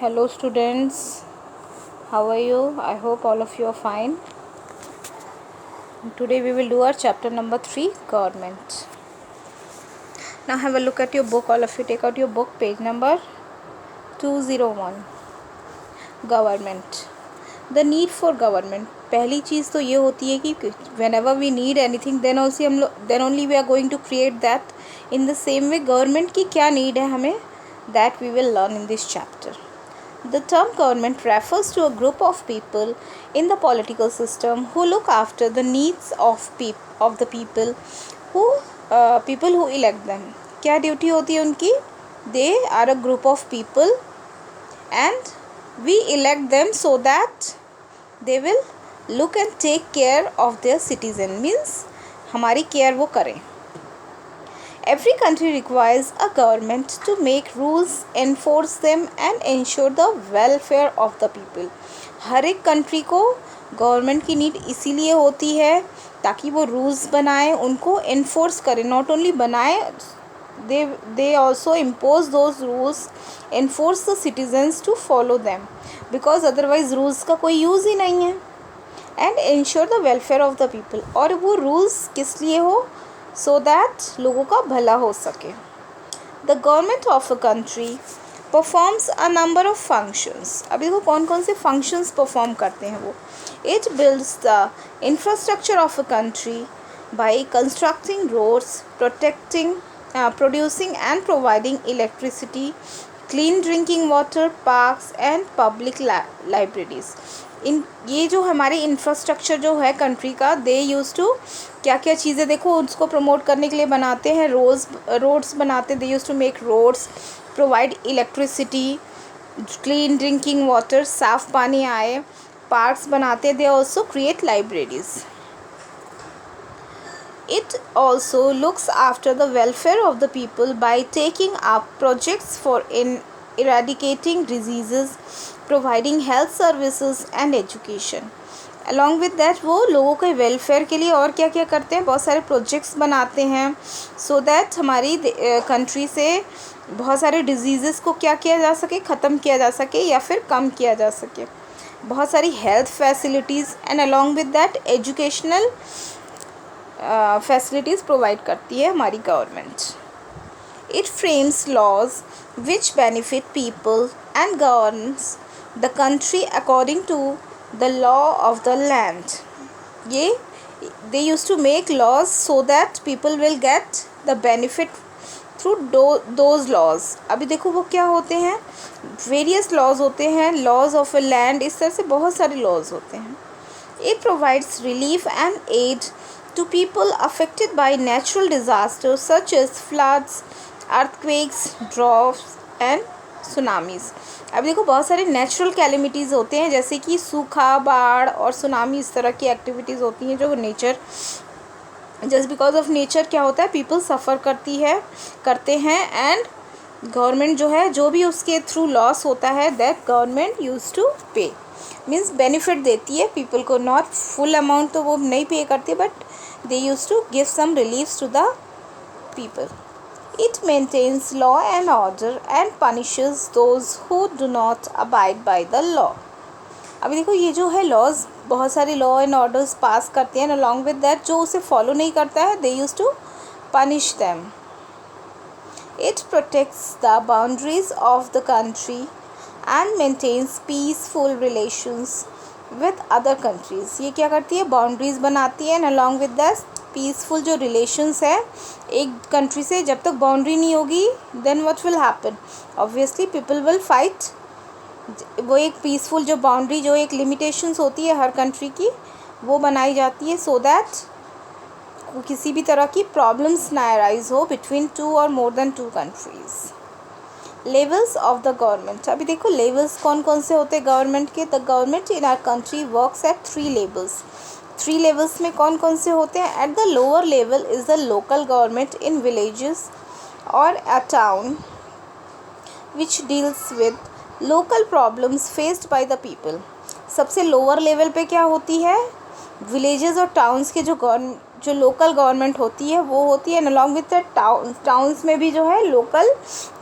Hello students, how are you? I hope all of you are fine. Today we will do our chapter number 3, Government. Now have a look at your book. All of you take out your book, page number 201. Government. The need for government. पहली चीज़ तो ये होती है कि whenever we need anything then only we are going to create that. In the same way government की क्या need है हमें, that we will learn in this chapter. The term government refers to a group of people in the political system who look after the needs of the people who elect them. क्या duty होती है उनकी? They are a group of people and we elect them so that they will look and take care of their citizen. Means हमारी care वो करें. Every country requires a government to make rules, enforce them and ensure the welfare of the people. हर एक country को government की need इसीलिए होती है ताकि वो रूल्स बनाए, उनको एनफोर्स करें. नॉट ओनली बनाए, they also impose those rules, enforce the citizens to follow them because otherwise rules का कोई यूज़ ही नहीं है. And ensure the welfare of the people. और वो रूल्स किस लिए हो? So that लोगों का भला हो सके. The government of a country performs a number of functions. अभी देखो कौन कौन से functions perform करते हैं वो. It builds the infrastructure of a country by constructing roads, producing and providing electricity, clean drinking water, parks and public libraries. ये जो हमारे इंफ्रास्ट्रक्चर जो है कंट्री का, दे यूज़ टू क्या क्या चीज़ें देखो उसको प्रमोट करने के लिए बनाते हैं. रोड्स बनाते, they use to make roads, provide electricity, clean drinking water, साफ़ पानी आए, पार्क्स बनाते, they also create libraries. It also looks after the welfare of the people by taking up projects for eradicating diseases, providing health services and education. Along with that वो लोगों के welfare के लिए और क्या क्या करते हैं, बहुत सारे प्रोजेक्ट्स बनाते हैं so that हमारी कंट्री से बहुत सारे डिजीज़ेस को क्या किया जा सके, ख़त्म किया जा सके या फिर कम किया जा सके. बहुत सारी health facilities and along with that educational facilities provide करती है हमारी government. It frames laws which benefit people and governs the country according to the law of the land. ये they use to make laws so that people will get the benefit through those laws. अभी देखो वो क्या होते हैं, various laws होते हैं, laws of a land, इस तरह से बहुत सारे लॉज होते हैं. It provides relief and aid to people affected by natural disasters such as floods, earthquakes, droughts and tsunamis. अब देखो बहुत सारे नेचुरल कैलेमिटीज़ होते हैं जैसे कि सूखा, बाढ़ और सुनामी, इस तरह की एक्टिविटीज़ होती हैं जो nature, just because of nature क्या होता है, पीपल सफ़र करते हैं एंड गवर्नमेंट जो है जो भी उसके थ्रू लॉस होता है दैट गवर्नमेंट यूज़ टू पे. मीन्स बेनिफिट देती है पीपल को, नॉट फुल अमाउंट तो वो नहीं पे करती but they used to give some reliefs to the people. It maintains law and order and punishes those who do not abide by the law. अभी देखो ये जो है लॉज, बहुत सारे लॉ एंड ऑर्डर्स पास करते हैं, along with that जो उसे फॉलो नहीं करता है they used to punish them. It protects the boundaries of the country and maintains peaceful relations with other countries. ये क्या करती है, बाउंड्रीज़ बनाती है and along with that peaceful जो रिलेशंस है एक कंट्री से. जब तक बाउंड्री नहीं होगी then what will happen, obviously people will fight. वो एक पीसफुल जो बाउंड्री, जो एक लिमिटेशंस होती है हर कंट्री की, वो बनाई जाती है सो दैट किसी भी तरह की प्रॉब्लम्स ना अराइज हो बिटवीन टू और more than to countries. Levels of the government. अभी देखो लेवल्स कौन कौन से होते हैं गवर्नमेंट के. The government in our country works at 3 levels. 3 levels में कौन कौन से होते हैं. At the lower level is the local government in villages और a town which deals with local problems faced by the people. सबसे lower level पे क्या होती है, विलेजेस और टाउन्स के जो लोकल गवर्नमेंट होती है वो होती है. And along with the towns में भी जो है लोकल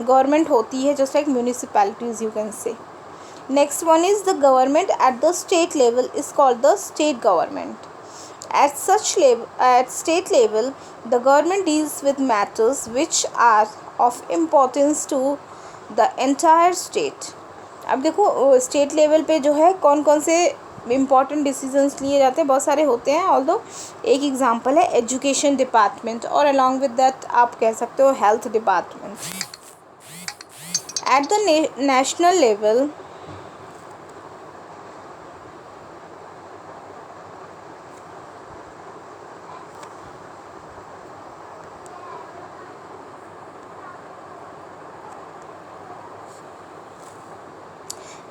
गवर्नमेंट होती है, just like municipalities you can say. Next one is the government at the state level is called the state government. At state level, the government deals with matters which are of importance to the entire state. अब देखो state level पे जो है कौन कौन से important decisions लिए जाते हैं, बहुत सारे होते हैं. ऑल्दो एक एग्जांपल है एजुकेशन डिपार्टमेंट, और अलॉन्ग विद दैट आप कह सकते हो health department. At the national level,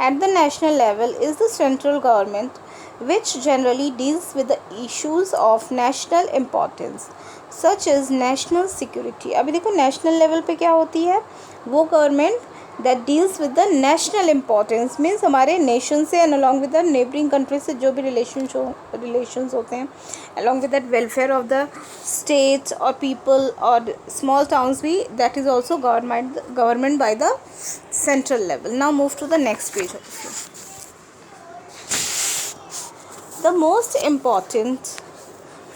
at the national level is the central government, which generally deals with the issues of national importance such as national security. अभी देखो national level पे क्या होती है, वो government that deals with the national importance means हमारे nation से and along with the neighboring countries से जो भी relations होते हैं, along with that welfare of the states or people or small towns भी, that is also government by the central level. Now move to the next page. The most important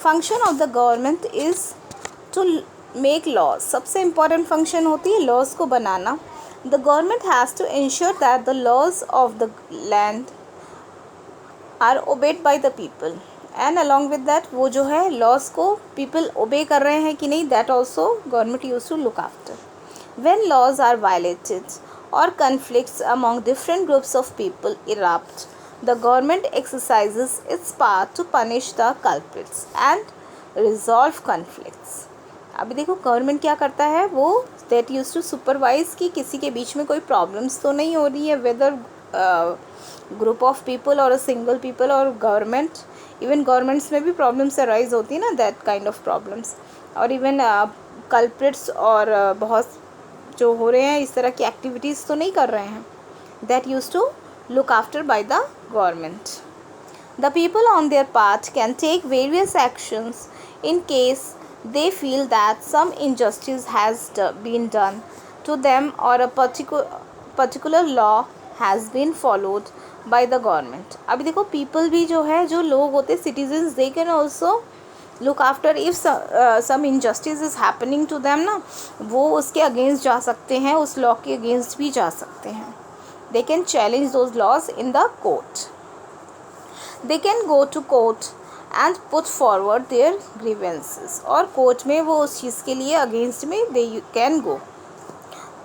function of the government is to make laws. सबसे important function होती है laws को बनाना. The government has to ensure that the laws of the land are obeyed by the people, and along with that वो जो है laws को people obey कर रहे हैं कि नहीं, that also government used to look after. When laws are violated or conflicts among different groups of people erupt, the government exercises its power to punish the culprits and resolve conflicts. अभी देखो government क्या करता है, वो that use to supervise कि किसी के बीच में कोई प्रॉब्लम्स तो नहीं हो रही है, वेदर ग्रुप ऑफ पीपल और अ सिंगल पीपल और गवर्नमेंट. इवन गवर्नमेंट्स में भी प्रॉब्लम्स अराइज होती है ना, दैट काइंड ऑफ प्रॉब्लम्स. और इवन कल्प्रिट्स और बहुत जो हो रहे हैं इस तरह की एक्टिविटीज़ तो नहीं कर रहे हैं, that use to look after by the government. The people on their part can take various actions in case they feel that some injustice has been done to them or a particular law has been followed by the government. अभी देखो people भी जो है, जो लोग होते citizens, they can also look after if some injustice is happening to them ना, वो उसके against जा सकते हैं, उस law के against भी जा सकते हैं. They can challenge those laws in the court. They can go to court and put forward their grievances. और कोर्ट में वो उस चीज़ के लिए अगेंस्ट में they can go.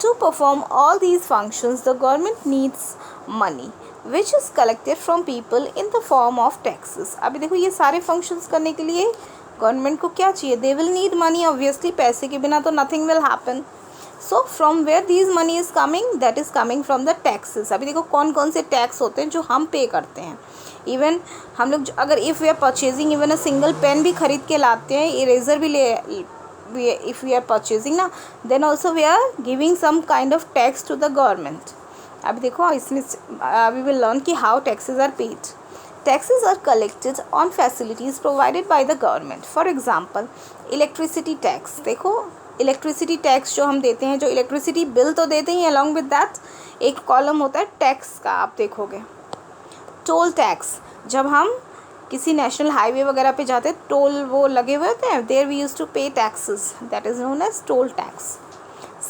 To perform all these functions, the government needs money, which is collected from people in the form of taxes. अभी देखो ये सारे functions करने के लिए गवर्नमेंट को क्या चाहिए, they will need money obviously. पैसे के बिना तो nothing will happen. So from where these money is coming, that is coming from the taxes. अभी देखो कौन कौन से टैक्स होते हैं जो हम पे करते हैं. इवन हम लोग अगर if we are purchasing even a single pen भी खरीद के लाते हैं, इरेज़र भी ले, इफ़ वी आर परचेजिंग ना, then also we are giving some kind of tax to the government. अभी देखो इसमें वी विल लर्न कि how taxes are paid. Taxes are collected on facilities provided by the government. For example, electricity tax. देखो electricity tax जो हम देते हैं, जो इलेक्ट्रिसिटी बिल तो देते ही, अलॉन्ग विद दैट एक कॉलम होता है टैक्स का, आप देखोगे. टोल टैक्स, जब हम किसी नेशनल हाईवे वगैरह पे जाते हैं, टोल वो लगे हुए होते हैं, there we use to pay taxes, that is known as toll tax.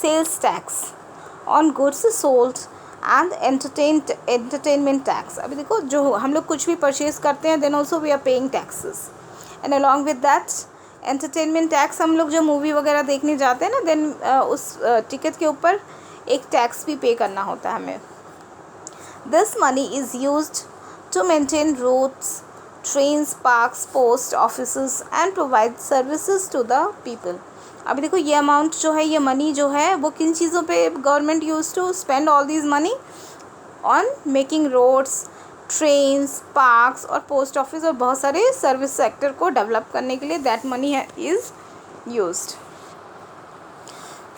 Sales tax on goods sold and entertainment tax. अभी देखो जो हम लोग कुछ भी परचेज करते हैं, then also we are paying taxes. And along with that entertainment tax, हम लोग जो मूवी वगैरह देखने जाते हैं ना, देन उस टिकट के ऊपर एक टैक्स भी पे करना होता है हमें. This money is used to maintain roads, trains, parks, post offices and provide services to the people. अभी देखो ये अमाउंट जो है, ये मनी जो है, वो किन चीज़ों पे government use to spend all these money? On making roads, trains, parks और पोस्ट ऑफिस और बहुत सारे सर्विस सेक्टर को डेवलप करने के लिए that money is used.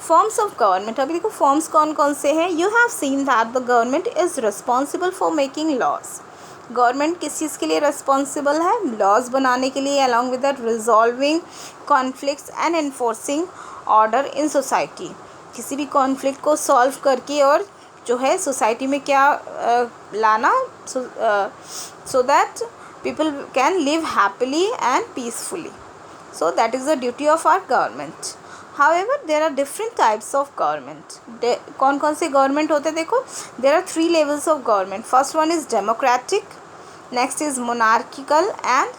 Forms of government. अभी देखो फॉर्म्स कौन कौन से हैं. You have seen that the government is responsible for making laws. Government किस चीज़ के लिए रिस्पॉन्सिबल है? लॉज बनाने के लिए, along with that resolving conflicts and enforcing order in society. किसी भी कॉन्फ्लिक्ट को सॉल्व करके और जो है सोसाइटी में क्या लाना, so that people can live happily and peacefully. So that is the duty of our government. However, there are different types of government. कौन कौन से government होते हैं देखो. There are 3 levels of government. First one is democratic, next is monarchical and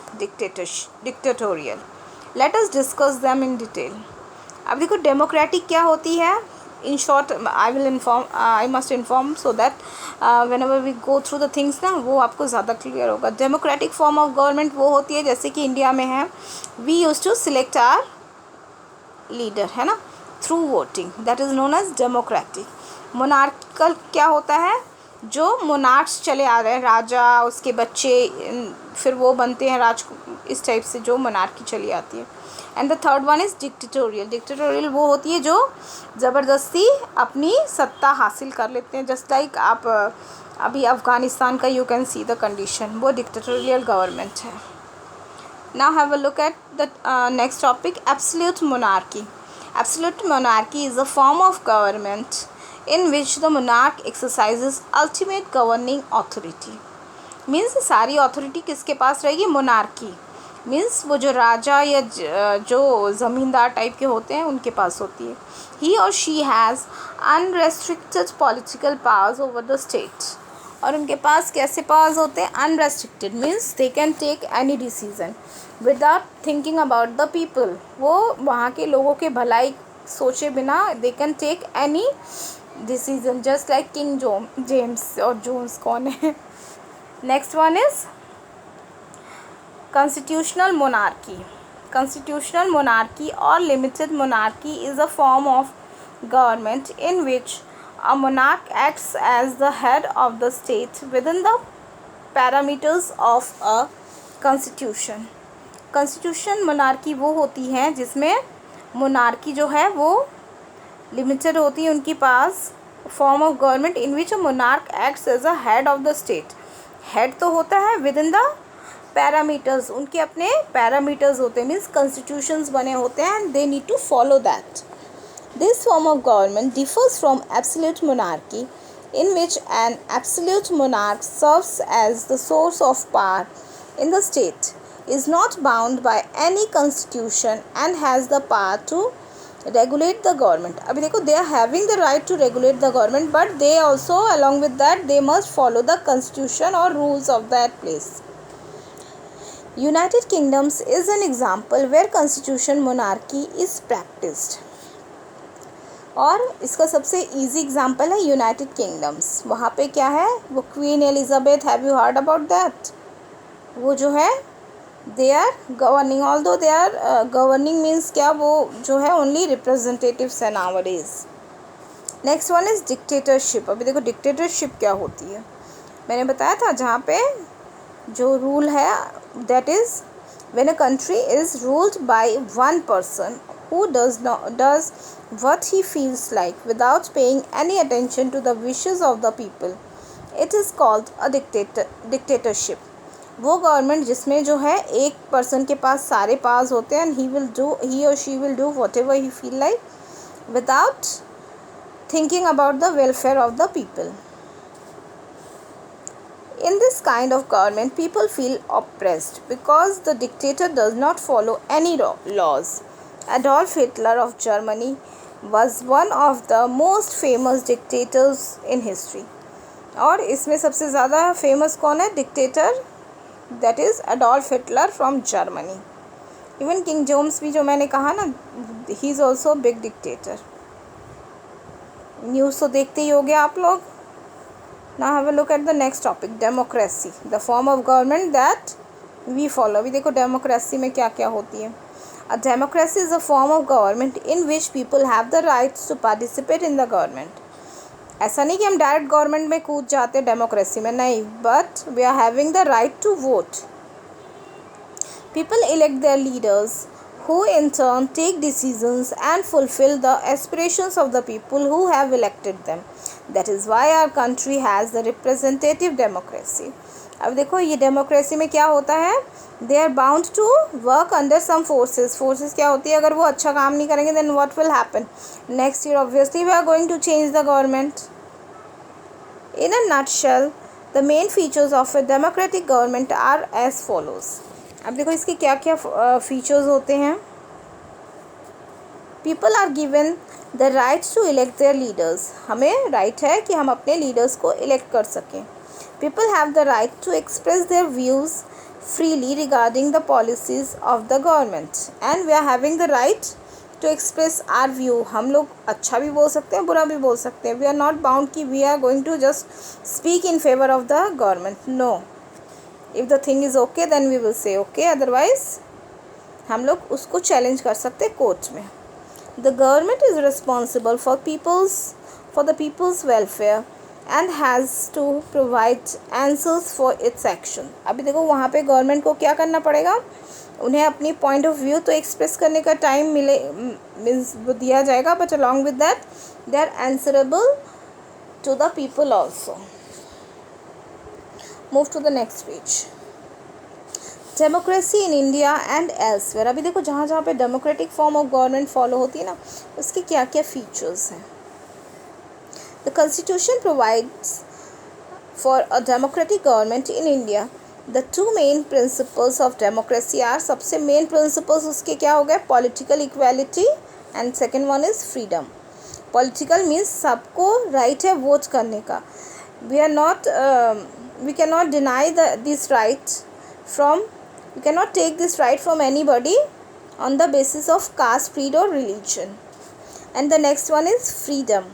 dictatorial. Let us discuss them in detail. अब देखो democratic क्या होती है. In short, I must inform so that whenever we go through the things ना, वो आपको ज़्यादा clear होगा. डेमोक्रेटिक फॉर्म ऑफ गवर्नमेंट वो होती है जैसे कि इंडिया में है, we use to select our leader, है ना, through voting, that is known as democratic. Monarchical क्या होता है, जो मोनार्क्स चले आ रहे हैं, राजा, उसके बच्चे, फिर वो बनते हैं राज, इस टाइप से जो मोनार्की चली आती है. And the third one is dictatorial. Dictatorial वो होती है जो ज़बरदस्ती अपनी सत्ता हासिल कर लेते हैं. जस्ट लाइक आप अभी अफ़गानिस्तान का you can see the condition, वो डिक्टेटोरियल गवर्नमेंट है. Now have a look at the next topic, absolute monarchy. Absolute monarchy is a form of government in which the monarch exercises ultimate governing authority. Means सारी authority किसके पास रहेगी, monarchy. Means वो जो राजा या जो ज़मींदार type के होते हैं उनके पास होती है. ही और she has unrestricted political powers over the state. और उनके पास कैसे पावर्स होते हैं, unrestricted. Means they can take any decision without thinking about the people. वो वहाँ के लोगों के भलाई सोचे बिना they can take any decision, just like King James और जोन्स कौन है. Next one is constitutional monarchy. Constitutional monarchy or limited monarchy is a form of government in which a monarch acts as the head of the state within the parameters of a constitution. Constitutional monarchy वो होती है जिसमें monarchy जो है वो limited होती है उनके पास. form of government in which a monarch acts as a head of the state. head तो होता है within the पैरामीटर्स, उनके अपने पैरामीटर्स होते हैं, मीन्स कॉन्स्टिट्यूशंस बने होते हैं and they need to follow that. This form of government differs from absolute monarchy in which an absolute monarch serves as the source of power in the state, is not bound by any constitution and has the power to regulate the government. अभी देखो, they are having the right to regulate the government, but they also along with that they must follow the constitution or rules of that place. United Kingdoms is an example where constitution monarchy is practiced. और इसका सबसे easy example है United Kingdoms. वहाँ पे क्या है, वो Queen Elizabeth, have you heard about that. वो जो है they are governing, although they are governing means क्या, वो जो है ओनली रिप्रेजेंटेटिव्स है nowadays. Next one is dictatorship. अभी देखो डिक्टेटरशिप क्या होती है, मैंने बताया था जहाँ पे जो रूल है, that is when a country is ruled by one person who does what he feels like without paying any attention to the wishes of the people. It is called a dictatorship. वो government जिसमें जो है एक person के पास सारे powers होते हैं and he or she will do whatever he feel like without thinking about the welfare of the people. In this kind of government, people feel oppressed because the dictator does not follow any laws. Adolf Hitler of Germany was one of the most famous dictators in history. और इसमें सबसे ज़्यादा famous कौन है, dictator, that is Adolf Hitler from Germany. Even King James भी जो मैंने कहा ना, he is also big dictator. News तो देखते ही होगे आप लोग. Now have a look at the next topic, democracy, the form of government that we follow. अभी देखो डेमोक्रेसी में क्या क्या होती है. A democracy is a form of government in which people have the rights to participate in the government. ऐसा नहीं कि हम डायरेक्ट गवर्नमेंट में कूद जाते हैं डेमोक्रेसी में, नहीं, but we are having the right to vote. People elect their leaders who in turn take decisions and fulfill the aspirations of the people who have elected them. That is why our country has the representative democracy. अब देखो ये democracy में क्या होता है, they are bound to work under some forces. Forces क्या होती है, अगर वो अच्छा काम नहीं करेंगे then what will happen, next year obviously we are going to change the government. In a nutshell, the main features of a democratic government are as follows. अब देखो इसके क्या क्या फीचर्स होते हैं. People are given the right to elect their leaders. हमें right है कि हम अपने लीडर्स को इलेक्ट कर सकें. People have the right to express their views freely regarding the policies of the government. And we are having the right to express our view. हम लोग अच्छा भी बोल सकते हैं, बुरा भी बोल सकते हैं. We are not bound कि we are going to just speak in favor of the government. No. If the thing is okay, then we will say okay. Otherwise, हम लोग उसको चैलेंज कर सकते हैं कोर्ट में. The government is responsible for the people's welfare and has to provide answers for its action. अभी देखो वहाँ पे गवर्नमेंट को क्या करना पड़ेगा, उन्हें अपनी पॉइंट ऑफ व्यू तो एक्सप्रेस करने का टाइम मीन्स दिया जाएगा, but along with that they are answerable to the people also. Move to the next page. Democracy in India and elsewhere. अभी देखो जहाँ जहाँ पे democratic form of government follow होती है ना, उसके क्या क्या फीचर्स हैं. The constitution provides for a democratic government in India. The two main principles of democracy are. सबसे मेन प्रिंसिपल्स उसके क्या हो गए, political equality and second one is freedom. Political means सबको राइट है वोट करने का. We can not deny this right from You cannot take this right from anybody on the basis of caste, creed or religion. And the next one is freedom.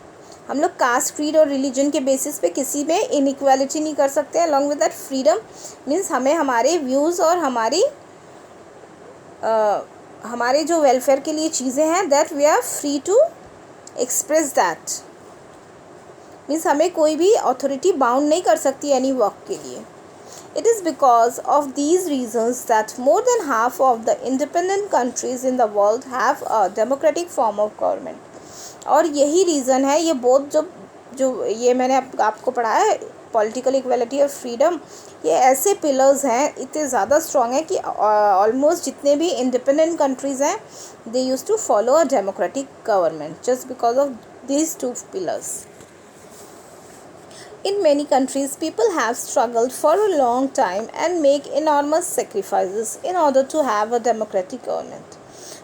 हम लोग caste, creed और religion के basis पे किसी में inequality नहीं कर सकते हैं. Along with that freedom means हमें हमारे views और हमारे जो welfare के लिए चीज़ें हैं that we are free to express that. means हमें कोई भी authority bound नहीं कर सकती any work के लिए. It is because of these reasons that more than half of the independent countries in the world have a democratic form of government. और यही रीज़न है, ये बहुत जो ये मैंने आपको पढ़ाया है, पॉलिटिकल इक्वालिटी और फ्रीडम, ये ऐसे पिलर्स हैं, इतने ज़्यादा स्ट्रॉन्ग है कि ऑलमोस्ट जितने भी इंडिपेंडेंट कंट्रीज़ हैं they use to follow a democratic government just because of these two pillars. In many countries, people have struggled for a long time and make enormous sacrifices in order to have a democratic government.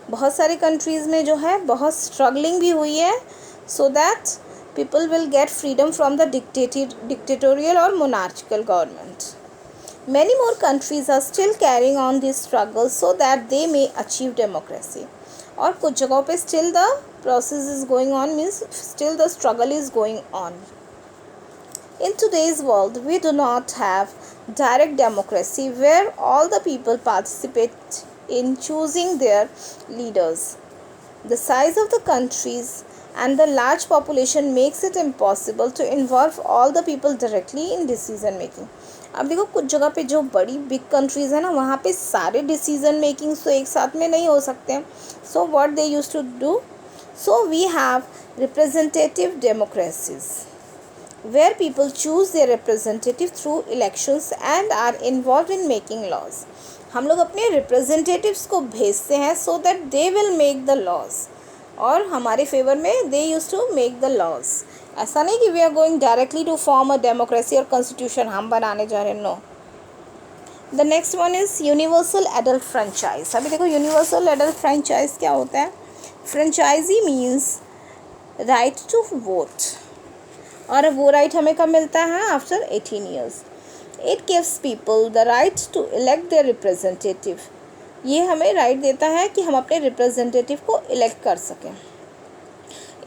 बहुत सारे countries में जो है बहुत struggling भी हुई है so that people will get freedom from the dictatorial or monarchical government. Many more countries are still carrying on this struggle so that they may achieve democracy. और कुछ जगहों पे still the process is going on, means still the struggle is going on. In today's world, we do not have direct democracy where all the people participate in choosing their leaders. The size of the countries and the large population makes it impossible to involve all the people directly in decision making. अब देखो कुछ जगह पे जो बड़ी big countries है ना, वहाँ पे सारे डिसीजन मेकिंग तो एक साथ में नहीं हो सकते हैं. So what they used to do? So we have representative democracies where people choose their representative through elections and are involved in making laws. हम लोग अपने representatives को भेजते हैं so that they will make the laws. और हमारे favour में they used to make the laws. ऐसा नहीं कि we are going directly to form a democracy और constitution हम बनाने जा रहे हैं. No. The next one is universal adult franchise. अभी देखो universal adult franchise क्या होता है. Franchisee means right to vote. और वो राइट हमें कब मिलता है, after 18 years. It gives people the right to elect their representative. ये हमें राइट देता है कि हम अपने रिप्रेजेंटेटिव को इलेक्ट कर सकें.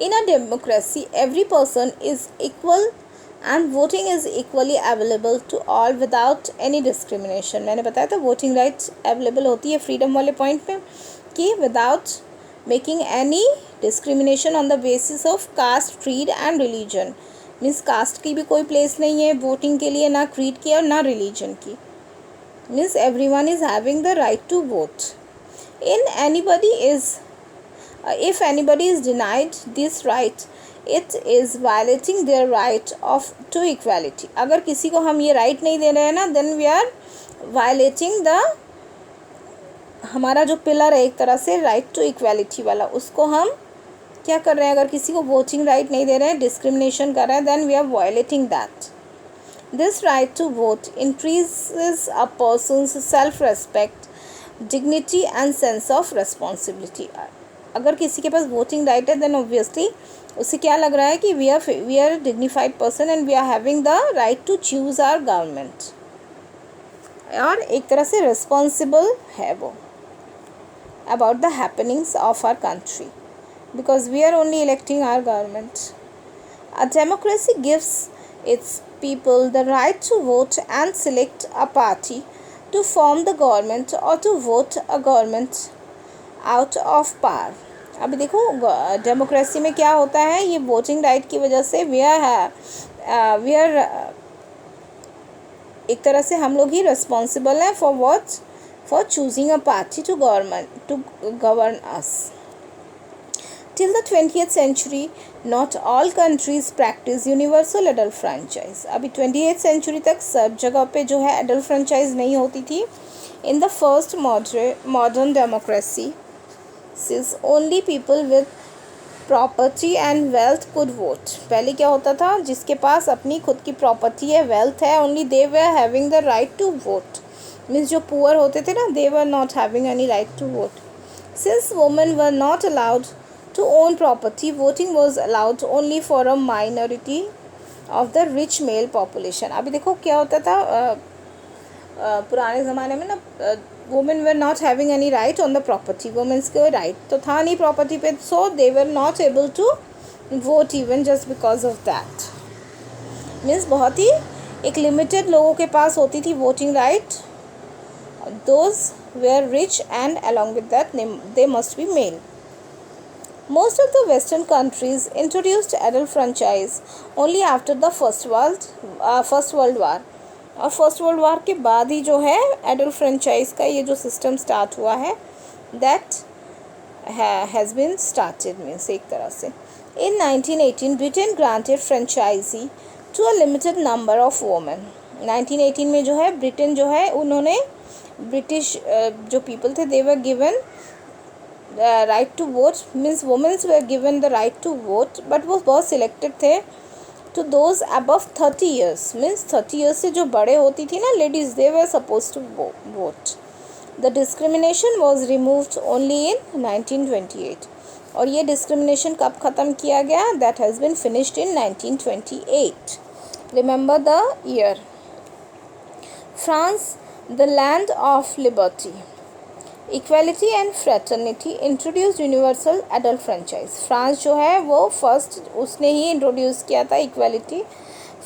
In a democracy every person is equal and voting is equally available to all without any discrimination. मैंने बताया था वोटिंग राइट्स अवेलेबल होती है फ्रीडम वाले पॉइंट पे कि without making any discrimination on the basis of caste, creed and religion. Means caste की भी कोई प्लेस नहीं है वोटिंग के लिए, ना क्रीड की और ना रिलीजन की. Means everyone is having the right to vote. if anybody is denied this right, it is violating their right to equality. अगर किसी को हम ये right नहीं दे रहे हैं ना, then we are violating हमारा जो पिलर है एक तरह से right to equality वाला, उसको हम क्या कर रहे हैं. अगर किसी को वोटिंग राइट नहीं दे रहे हैं, डिस्क्रिमिनेशन कर रहे हैं, then we are violating that. This right to vote increases a person's self-respect, dignity and sense of responsibility. अगर किसी के पास वोटिंग राइट है देन ऑब्वियसली उसे क्या लग रहा है कि we are dignified person and we are having the right to choose our government, और एक तरह से रिस्पॉन्सिबल है वो about the happenings of our country because we are only electing our government. A democracy gives its people the right to vote and select a party to form the government or to vote a government out of power. अभी देखो democracy में क्या होता है, ये voting right की वजह से वी आर एक तरह से हम लोग ही रिस्पॉन्सिबल हैं for choosing a party to govern us. Till the 20th century, not all countries practice universal adult franchise. अभी 28th century तक सब जगह पे जो है adult franchise नहीं होती थी. In the first modern democracy, since only people with property and wealth could vote. पहले क्या होता था, जिसके पास अपनी खुद की प्रॉपर्टी है, wealth है, only they were having the right to vote. Means जो poor होते थे ना, they were not having any right to vote. Since women were not allowed to own property, voting was allowed only for a minority of the rich male population. अभी देखो क्या होता था पुराने ज़माने में ना, women were not having any right on the property. women's को right तो था नहीं property पे, so they were not able to vote even just because of that. Means बहुत ही एक limited लोगों के पास होती थी voting right. Those were rich and along with that they must be male. Most of the Western countries introduced adult franchise only after the First World War. और first world war के बाद ही जो है adult franchise का ये जो system start हुआ है that has been started. Means एक तरह से in 1918 Britain granted franchise to a limited number of women. 1918 में जो है ब्रिटेन जो है उन्होंने ब्रिटिश जो पीपल थे they were given right to vote. Means womens were given the right to vote but वो बहुत सिलेक्टेड थे to those above 30 years. Means 30 years से जो बड़े होती थी ना ladies, they were supposed to vote. The discrimination was removed only in 1928. और ये discrimination कब ख़त्म किया गया? That has been finished in 1928. Remember the year. France, the land of liberty, equality and fraternity introduce universal adult franchise. France जो है वो first उसने ही इंट्रोड्यूस किया था इक्वलिटी,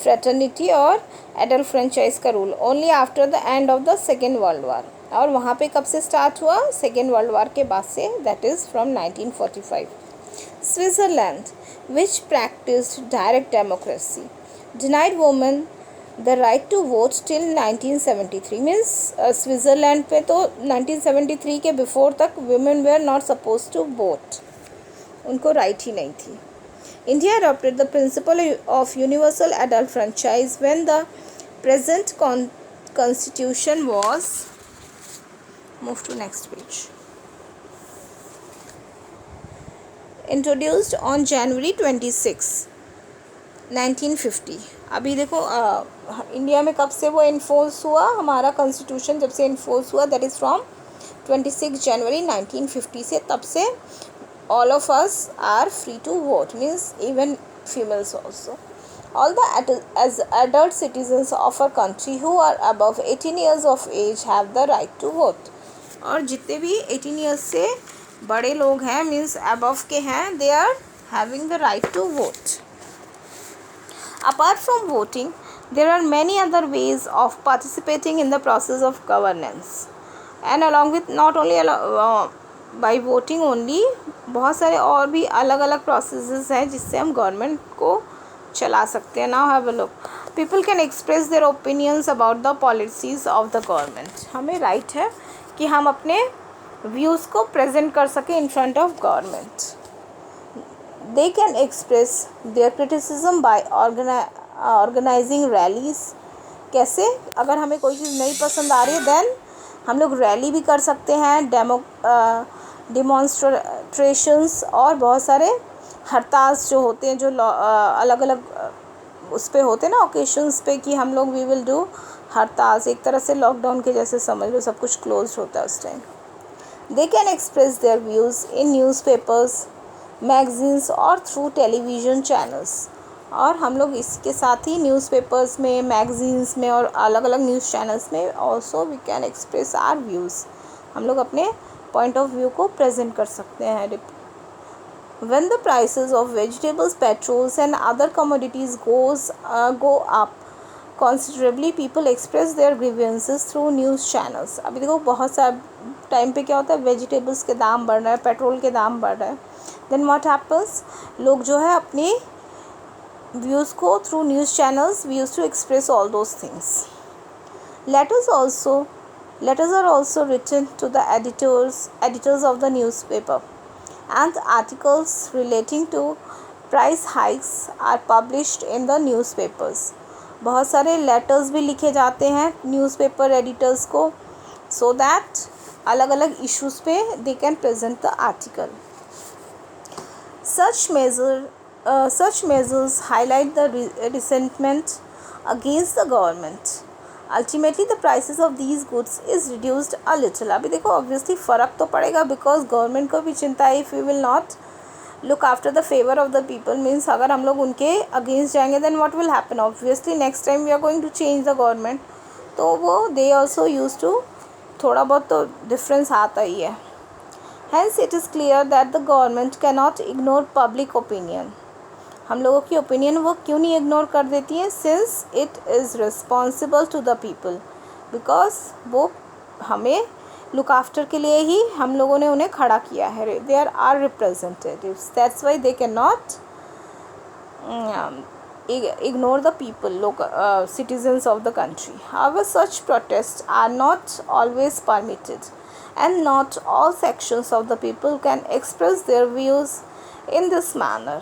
फ्रेटर्निटी और एडल्ट फ्रेंचाइज का rule only after the end of the second world war. और वहाँ पे कब से स्टार्ट हुआ? सेकेंड वर्ल्ड वार के बाद से, that is from 1945. Switzerland which practised direct democracy denied women the right to vote till 1973. Means Switzerland पे तो 1973 के बिफोर तक women were not suppose to vote, उनको राइट ही नहीं थी. India adopted the principle of universal adult franchise when the present constitution was move to next page introduced on January 26, 1950. अभी देखो इंडिया में कब से वो इन्फोर्स हुआ, हमारा कॉन्स्टिट्यूशन जब से इन्फोर्स हुआ दैट इज़ फ्रॉम 26 जनवरी 1950 से. तब से all of us are free to vote. Means even females also. All the age adult citizens of a country who are above 18 years of age have the right to vote. और जितने भी 18 years से बड़े लोग हैं means above के हैं, they are having the right to vote. Apart from voting, there are many other ways of participating in the process of governance. And along with not only by voting only, बहुत सारे और भी अलग अलग processes हैं जिससे हम government को चला सकते हैं. Now have a look. People can express their opinions about the policies of the government. हमें right है कि हम अपने views को present कर सकें in front of government. They can express their criticism by organizing rallies. कैसे? अगर हमें कोई चीज़ नहीं पसंद आ रही है देन हम लोग रैली भी कर सकते हैं, डिमॉन्स्ट्रेशंस और बहुत सारे हड़ताल जो होते हैं जो अलग अलग उस पे होते ना ओकेशंस पे कि हम लोग वी विल डू हड़ताल, एक तरह से लॉकडाउन के जैसे समझ लो, सब कुछ क्लोज होता है उस time. They can express their views in newspapers, magazines और थ्रू टेलीविज़न चैनल्स। और हम लोग इसके साथ ही न्यूज़पेपर्स में, मैगजीन्स में और अलग अलग न्यूज़ चैनल्स में also we can express our views, हम लोग अपने पॉइंट ऑफ व्यू को प्रेजेंट कर सकते हैं। When the prices of vegetables, petrols and other commodities go up considerably, people express their grievances through news channels। अभी देखो बहुत सारे टाइम पे क्या होता है, वेजिटेबल्स के दाम बढ़ रहा है, पेट्रोल के दाम बढ़ रहा है, देन व्हाट हैपन्स, लोग जो है अपनी व्यूज़ को through news channels we use to express all those things. Letters are also written to the editors of the newspaper, and articles relating to price hikes are published in the newspapers। बहुत सारे letters भी लिखे जाते हैं newspaper editors को, so that अलग अलग issues पे they can present the article. Such measures highlight the resentment against the government। Ultimately the prices of these goods is reduced a little। अभी देखो ऑब्वियसली फ़र्क तो पड़ेगा, बिकॉज गवर्नमेंट को भी चिंता है, if we will not look after the favour of the people, means अगर हम लोग उनके अगेंस्ट जाएंगे then what will happen, obviously next time we are going to change the government, तो वो दे ऑल्सो यूज टू, थोड़ा बहुत तो डिफरेंस आता ही है। Hence it is clear that the government cannot ignore public opinion। हम लोगों की ओपिनियन वो क्यों नहीं इग्नोर कर देती है, since it is responsible to the people, because वो हमें लुक आफ्टर के लिए ही हम लोगों ने उन्हें खड़ा किया है, they are representatives, that's why they can not ignore the people, citizens of the country। However, such protests are not always permitted, and not all sections of the people can express their views in this manner।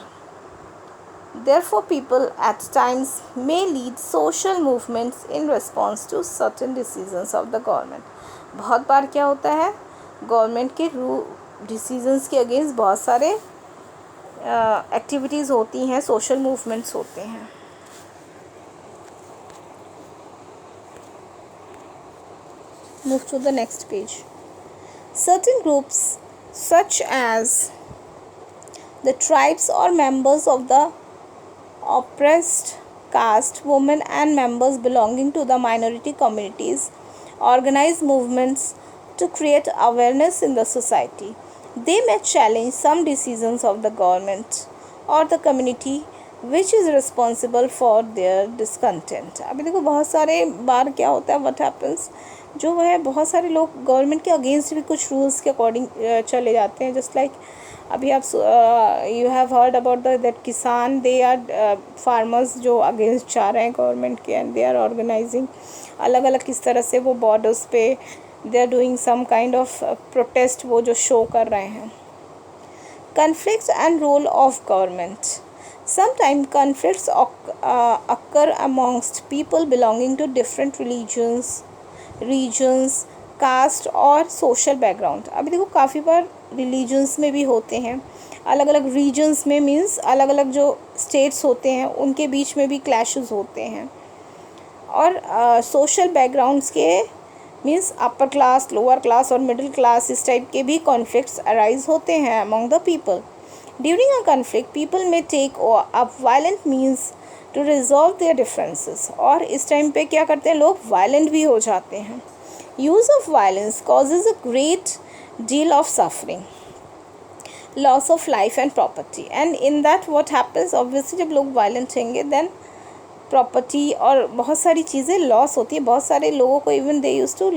Therefore, people at times may lead social movements in response to certain decisions of the government। बहुत बार क्या होता है, government के decisions के against बहुत सारे activities होती हैं, सोशल मूवमेंट्स होते हैं। Move to the next page। Certain groups such as the tribes or members of the oppressed caste, women and members belonging to the minority communities organize movements to create awareness in the society। They may challenge some decisions of the government or the community which is responsible for their discontent। अभी देखो बहुत सारे बार क्या होता है, what happens, जो है बहुत सारे लोग गवर्नमेंट के अगेंस्ट भी कुछ रूल्स के अकॉर्डिंग चले जाते हैं। जस्ट लाइक अभी आप you have heard about that किसान, दे आर फार्मर्स जो अगेंस्ट जा रहे हैं गवर्नमेंट के, एंड दे आर ऑर्गेनाइजिंग अलग अलग किस तरह से वो बॉर्डर्स पे they are doing some kind of protest, वो जो शो कर रहे हैं। Conflicts and role of government. Sometimes conflicts occur amongst people belonging to different regions, caste और सोशल बैकग्राउंड। अभी देखो काफ़ी बार रिलीजन्स में भी होते हैं, अलग अलग रीजन्स में, मीन्स अलग अलग जो स्टेट्स होते हैं उनके बीच में भी क्लैशेस होते हैं। और सोशल बैकग्राउंड्स के means upper class, lower class और मिडिल क्लास, इस टाइप के भी कॉन्फ्लिक्ट्स अराइज होते हैं among the people. During a conflict people may take up violent means to resolve their differences. और इस टाइम पे क्या करते हैं, लोग वायलेंट भी हो जाते हैं। Use of violence causes a great deal of suffering, loss of life and property, and in that what happens, obviously जब लोग वायलेंट होंगे देन प्रॉपर्टी और बहुत सारी चीज़ें लॉस होती है। बहुत सारे लोगों को even they use two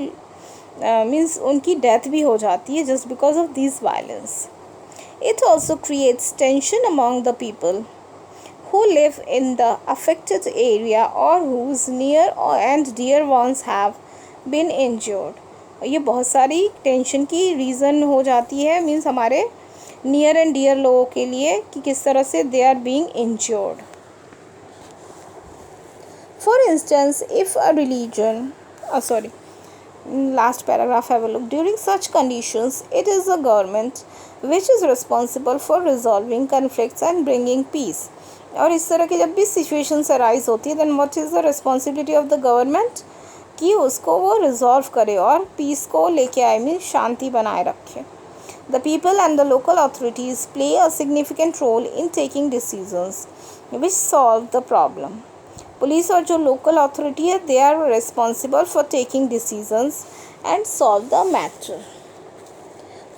means उनकी डेथ भी हो जाती है just because of this violence. It also creates tension among the people who live in the affected area or whose near and dear ones have been injured। ये बहुत सारी tension की reason हो जाती है, मीन्स हमारे नियर एंड डियर लोगों के लिए कि किस तरह से they are being injured. For instance if a religion last paragraph, have a look। During such conditions it is the government which is responsible for resolving conflicts and bringing peace। और इस तरह की जब भी सिचुएशंस अराइज होती है, then what is the responsibility of the government कि उसको वो रिजॉल्व करे और पीस को लेके आए, मीन शांति बनाए रखे. The people and the local authorities play a significant role in taking decisions which solve the problem. Police और जो लोकल अथॉरिटी है, they are responsible for taking decisions and solve the matter.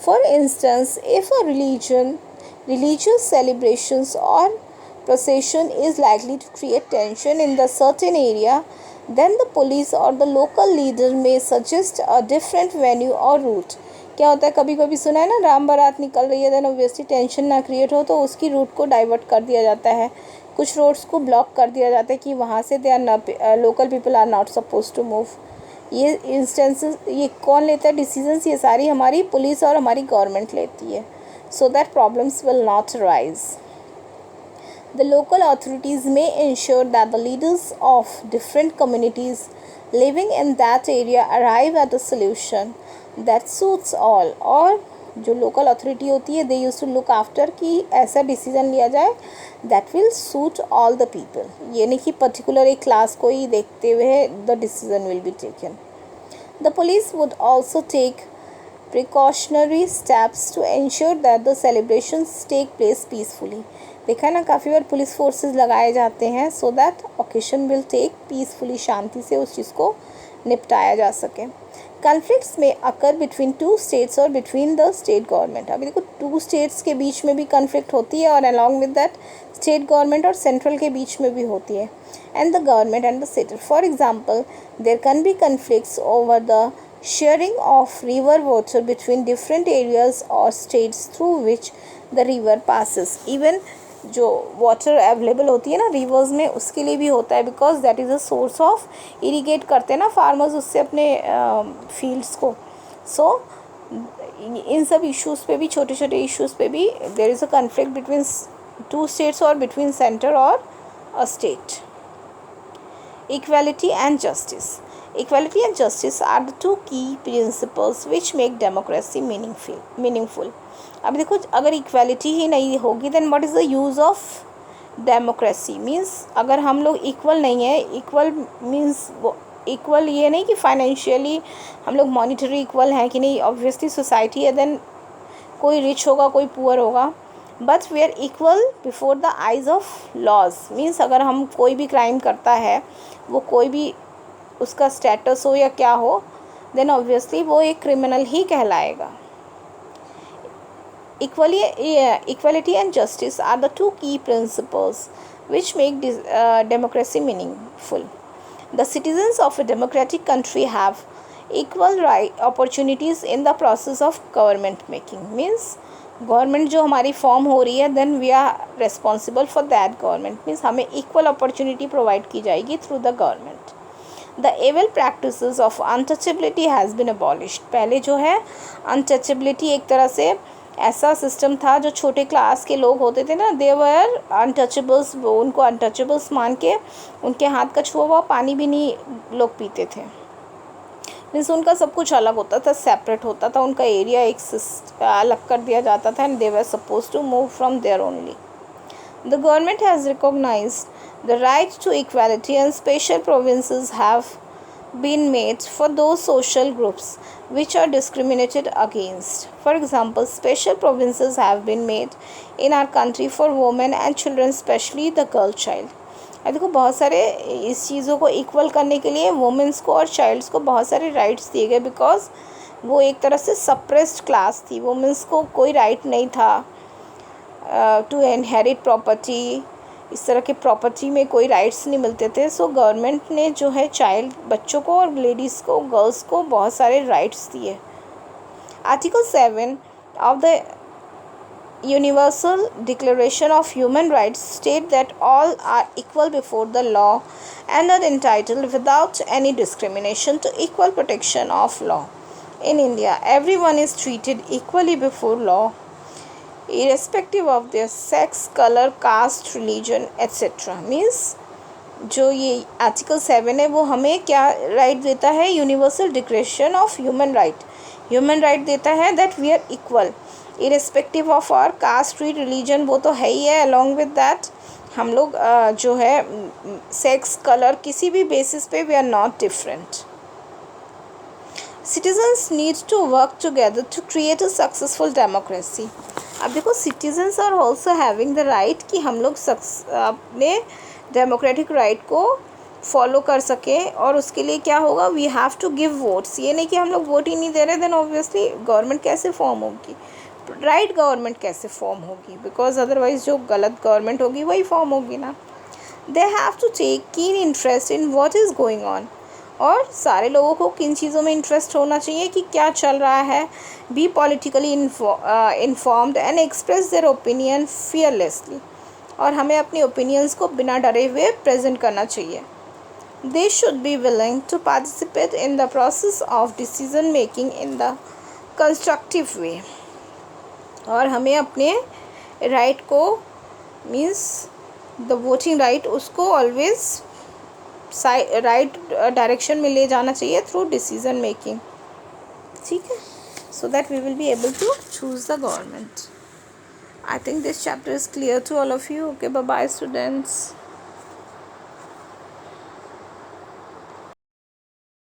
For instance, if a religious celebrations or procession is likely to create tension in the certain area, then the police or the local leader may suggest a different venue or route. क्या होता है, कभी कभी सुना है ना, राम बारात निकल रही है, देन ऑब्वियसली टेंशन ना क्रिएट हो तो उसकी रूट को डाइवर्ट कर दिया जाता है, कुछ रोड्स को ब्लॉक कर दिया जाता है कि वहाँ से they are local people are not suppose to move. ये इंस्टेंसेस, ये कौन लेता है डिसीजंस? ये सारी हमारी पुलिस और हमारी गवर्नमेंट लेती है, so that problems will not rise. The local authorities may ensure that the leaders of different communities living in that area arrive at a solution that suits all. और जो local authority होती है, दे use to look after कि ऐसा decision लिया जाए that will suit all the people. ये नहीं कि पर्टिकुलर एक क्लास को ही देखते हुए the decision will be taken. The police would also take precautionary steps to ensure that the celebrations take place peacefully. देखा है ना, काफ़ी बार पुलिस फोर्सेस लगाए जाते हैं so that occasion will take peacefully, शांति से उस चीज़ को निपटाया जा सके. कन्फ्लिक्ट्स में अकर बिटवीन टू स्टेट्स और बिटवीन द स्टेट गवर्नमेंट. अभी देखो, टू स्टेट्स के बीच में भी कन्फ्लिक्ट होती है और along with that state government और सेंट्रल के बीच में भी होती है, and the government and the state. For example, there can be conflicts over the sharing of river water between different areas or states through which the river passes. Even जो water available होती है ना reverse में, उसके लिए भी होता है, because that is a source of, irrigate करते हैं ना फार्मर्स उससे अपने फील्ड्स को. सो इन सब इश्यूज़ पे भी, छोटे छोटे इश्यूज़ पे भी there is a conflict between two states और बिटवीन सेंटर और a state. Equality and justice. Equality and justice are the two key principles which make democracy meaningful. अब देखो, अगर इक्वालिटी ही नहीं होगी then what is the use of democracy? Means अगर हम लोग इक्वल नहीं है, इक्वल मीन्स इक्वल ये नहीं कि फाइनेंशियली हम लोग मॉनिटरी इक्वल हैं कि नहीं, ऑब्वियसली सोसाइटी है, देन कोई रिच होगा कोई पुअर होगा, but we are equal before the eyes of laws. Means अगर हम कोई भी क्राइम करता है, वो कोई भी उसका स्टेटस हो या क्या हो, देन ऑब्वियसली वो एक क्रिमिनल ही कहलाएगा. Equality and justice are the two key principles which make democracy meaningful. The citizens of a democratic country have equal opportunities in the process of government making. Means government जो हमारी form हो रही है, then we are responsible for that government. Means हमें equal opportunity provide की जाएगी through the government. The evil practices of untouchability has been abolished. पहले जो है अनटचेबिलिटी एक तरह से ऐसा सिस्टम था, जो छोटे क्लास के लोग होते थे ना, दे वर अनटचेबल्स, वो उनको अनटचेबल्स मान के उनके हाथ का छुआ हुआ पानी भी नहीं लोग पीते थे. मीन्स उनका सब कुछ अलग होता था, सेपरेट होता था, उनका एरिया एक अलग कर दिया जाता था, and they were suppose to move from there only. The government has recognised the right to equality and special provinces have been made for those social groups which are discriminated against. For example, special provinces have been made in our country for women and children, especially the girl child. देखो, बहुत सारे इस चीज़ों को equal करने के लिए women's को और चाइल्ड्स को बहुत सारे राइट्स दिए गए, बिकॉज वो एक तरह से सप्रेस्ड क्लास थी. वुमेंस को कोई राइट नहीं था टू इनहेरिट प्रॉपर्टी, इस तरह के प्रॉपर्टी में कोई राइट्स नहीं मिलते थे. सो गवर्नमेंट ने जो है चाइल्ड बच्चों को और लेडीज़ को, गर्ल्स को बहुत सारे राइट्स दिए. Article 7 of the universal declaration of human rights state that all are equal before the law and are entitled without any discrimination to equal protection of law. In India everyone is treated equally before law irrespective of their sex, color, caste, religion, etc. Means जो ये article 7 है वो हमें क्या right देता है? Universal declaration of human right. Human right देता है that we are equal irrespective of our caste, creed, religion, वो तो है ही है. अलॉन्ग विद दैट हम लोग जो है सेक्स, कलर, किसी भी बेसिस पे we are not different. Citizens need to work together to create a successful democracy. अब देखो, citizens are also having the right कि हम लोग अपने डेमोक्रेटिक राइट को फॉलो कर सके. और उसके लिए क्या होगा, we have to give votes. ये नहीं कि हम लोग वोट ही नहीं दे रहे, देन ऑब्वियसली गवर्नमेंट कैसे फॉर्म होगी, राइट गवर्नमेंट कैसे फॉर्म होगी, बिकॉज अदरवाइज जो गलत गवर्नमेंट होगी वही फॉर्म होगी ना. They have to take keen interest in what is going on. और सारे लोगों को किन चीज़ों में इंटरेस्ट होना चाहिए कि क्या चल रहा है. Be politically informed and express their opinion fearlessly. और हमें अपनी ओपिनियंस को बिना डरे हुए प्रेजेंट करना चाहिए. They should be willing to participate in the process of decision making in the constructive way. और हमें अपने राइट को, मीन्स द वोटिंग राइट, उसको ऑलवेज राइट डायरेक्शन में ले जाना चाहिए थ्रू डिसीजन मेकिंग. ठीक है, so that we will be able to choose the government. I think this chapter is clear to all of you. Okay, bye bye students.